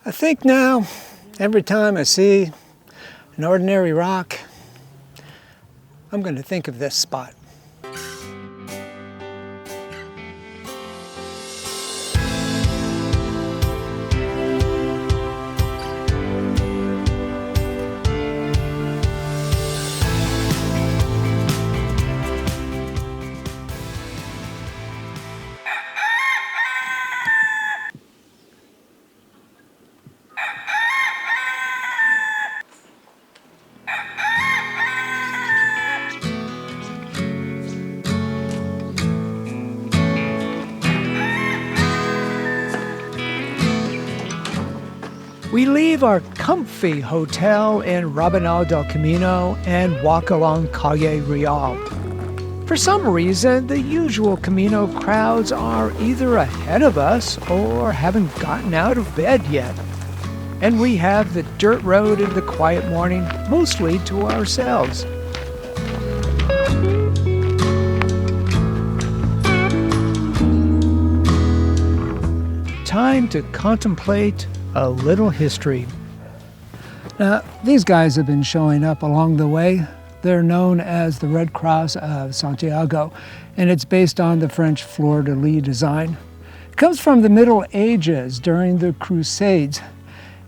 I think now, every time I see an ordinary rock, I'm going to think of this spot. We leave our comfy hotel in Rabanal del Camino and walk along Calle Real. For some reason, the usual Camino crowds are either ahead of us or haven't gotten out of bed yet. And we have the dirt road in the quiet morning mostly to ourselves. Time to contemplate a little history. Now, these guys have been showing up along the way. They're known as the Red Cross of Santiago, and it's based on the French fleur-de-lis design. It comes from the Middle Ages during the Crusades,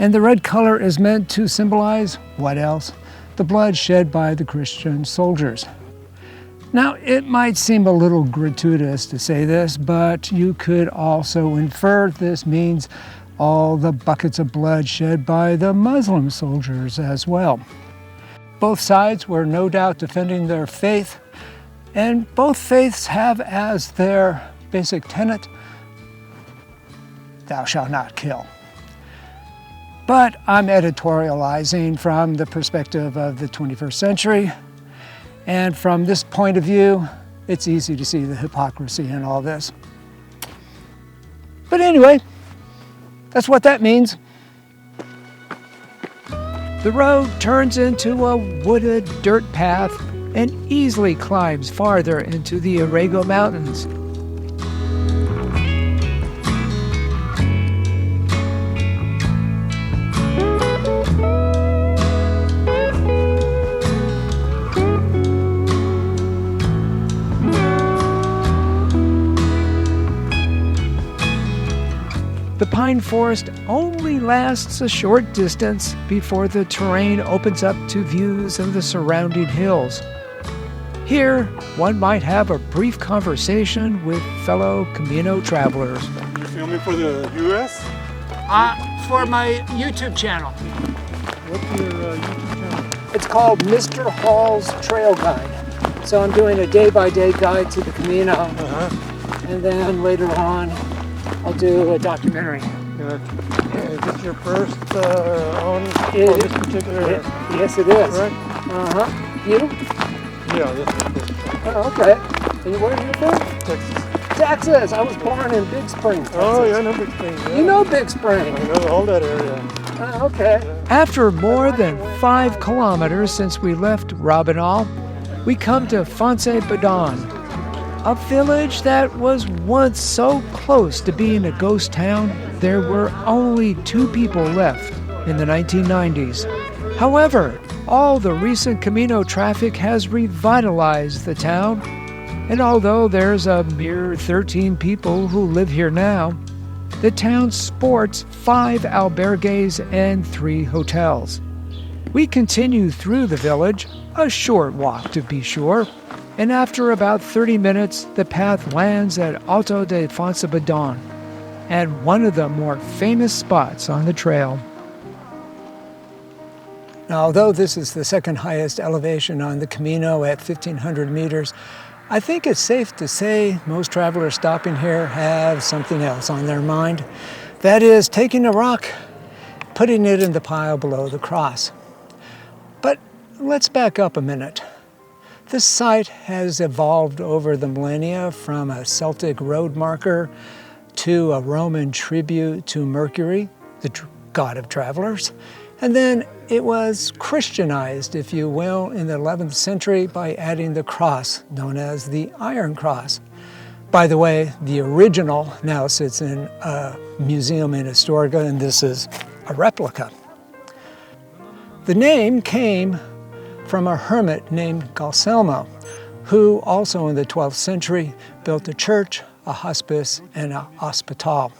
and the red color is meant to symbolize, what else? The blood shed by the Christian soldiers. Now, it might seem a little gratuitous to say this, but you could also infer this means all the buckets of blood shed by the Muslim soldiers as well. Both sides were no doubt defending their faith, and both faiths have as their basic tenet, thou shalt not kill. But I'm editorializing from the perspective of the 21st century, and from this point of view, it's easy to see the hypocrisy in all this. But anyway, that's what that means. The road turns into a wooded dirt path and easily climbs farther into the Irago Mountains. The pine forest only lasts a short distance before the terrain opens up to views of the surrounding hills. Here, one might have a brief conversation with fellow Camino travelers. You filming for the U.S.? For my YouTube channel. What's your YouTube channel? It's called Mr. Hall's Trail Guide. So I'm doing a day-by-day guide to the Camino, and then later on, I'll do a documentary. Is this your first on this particular? Yes, it is. Right? You? Yeah, this is the first. Oh, okay. And where are you from? Texas. Texas. I was born in Big Spring, Texas. Oh, yeah, I know Big Spring. Yeah. You know Big Spring. I know all that area. Oh, okay. Yeah. After more than 5 kilometers since we left Rabanal, we come to Fonce Badan, a village that was once so close to being a ghost town, there were only 2 people left in the 1990s. However, all the recent Camino traffic has revitalized the town, and although there's a mere 13 people who live here now, the town sports 5 albergues and 3 hotels. We continue through the village, a short walk to be sure, and after about 30 minutes, the path lands at Alto de Fonce Badan, and one of the more famous spots on the trail. Now, although this is the second highest elevation on the Camino at 1,500 meters, I think it's safe to say most travelers stopping here have something else on their mind. That is, taking a rock, putting it in the pile below the cross. But let's back up a minute. This site has evolved over the millennia from a Celtic road marker to a Roman tribute to Mercury, the god of travelers. And then it was Christianized, if you will, in the 11th century by adding the cross, known as the Iron Cross. By the way, the original now sits in a museum in Astorga, and this is a replica. The name came from a hermit named Galselmo, who also in the 12th century built a church, a hospice, and a hospital.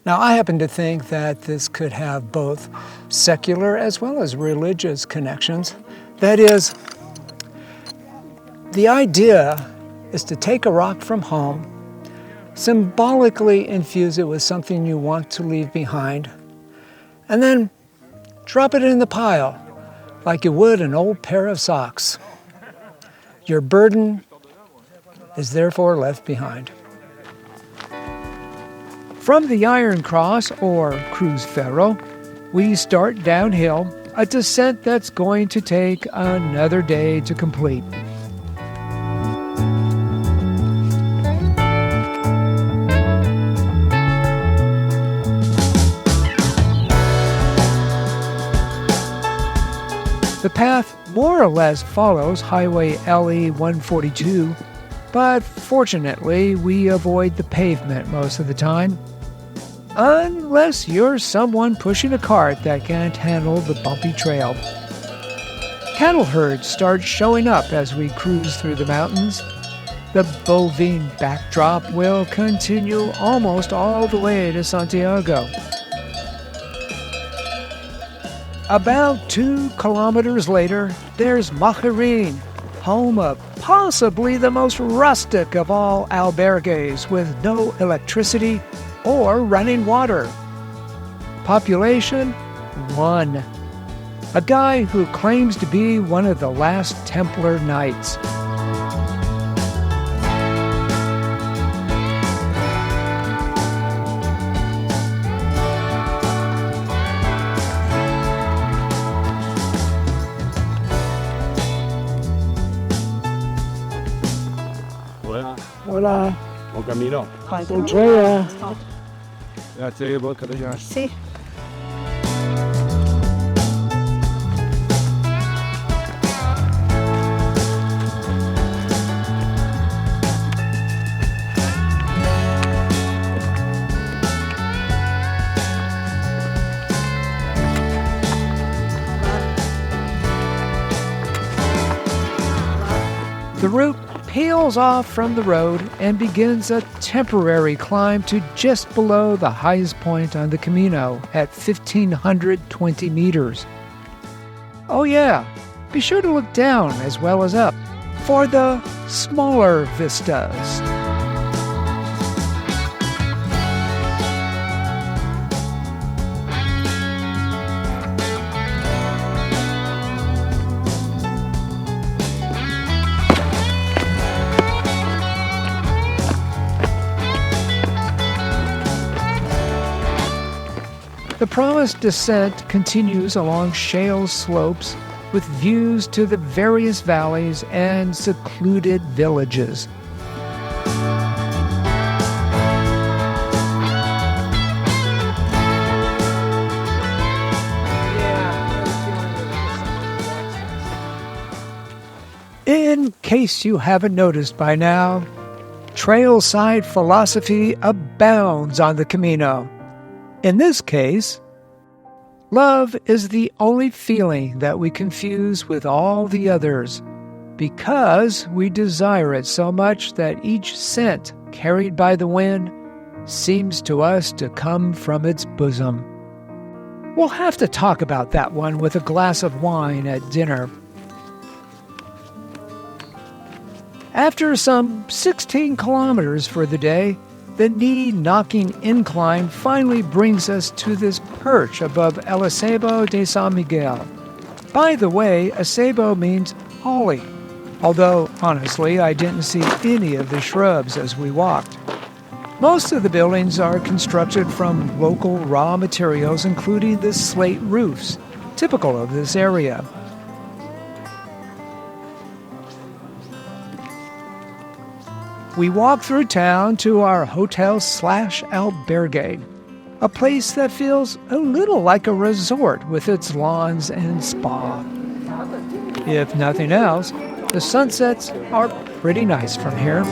Now, I happen to think that this could have both secular as well as religious connections. That is, the idea is to take a rock from home, symbolically infuse it with something you want to leave behind, and then drop it in the pile like you would an old pair of socks. Your burden is therefore left behind. From the Iron Cross, or Cruz Ferro, we start downhill, a descent that's going to take another day to complete. The path more or less follows Highway LE 142, but fortunately we avoid the pavement most of the time. Unless you're someone pushing a cart that can't handle the bumpy trail. Cattle herds start showing up as we cruise through the mountains. The bovine backdrop will continue almost all the way to Santiago. About 2 kilometers later, there's Majarin, home of possibly the most rustic of all albergues with no electricity or running water. Population 1. A guy who claims to be one of the last Templar knights. Hola. Buen camino. Andrea. Acebo, Carolina. Sí. The route peels off from the road and begins a temporary climb to just below the highest point on the Camino at 1,520 meters. Oh yeah, be sure to look down as well as up for the smaller vistas. The promised descent continues along shale slopes with views to the various valleys and secluded villages. In case you haven't noticed by now, trailside philosophy abounds on the Camino. In this case, love is the only feeling that we confuse with all the others, because we desire it so much that each scent carried by the wind seems to us to come from its bosom. We'll have to talk about that one with a glass of wine at dinner. After some 16 kilometers for the day, the knee-knocking incline finally brings us to this perch above El Acebo de San Miguel. By the way, Acebo means holly, although, honestly, I didn't see any of the shrubs as we walked. Most of the buildings are constructed from local raw materials, including the slate roofs, typical of this area. We walk through town to our hotel/albergue, a place that feels a little like a resort with its lawns and spa. If nothing else, the sunsets are pretty nice from here.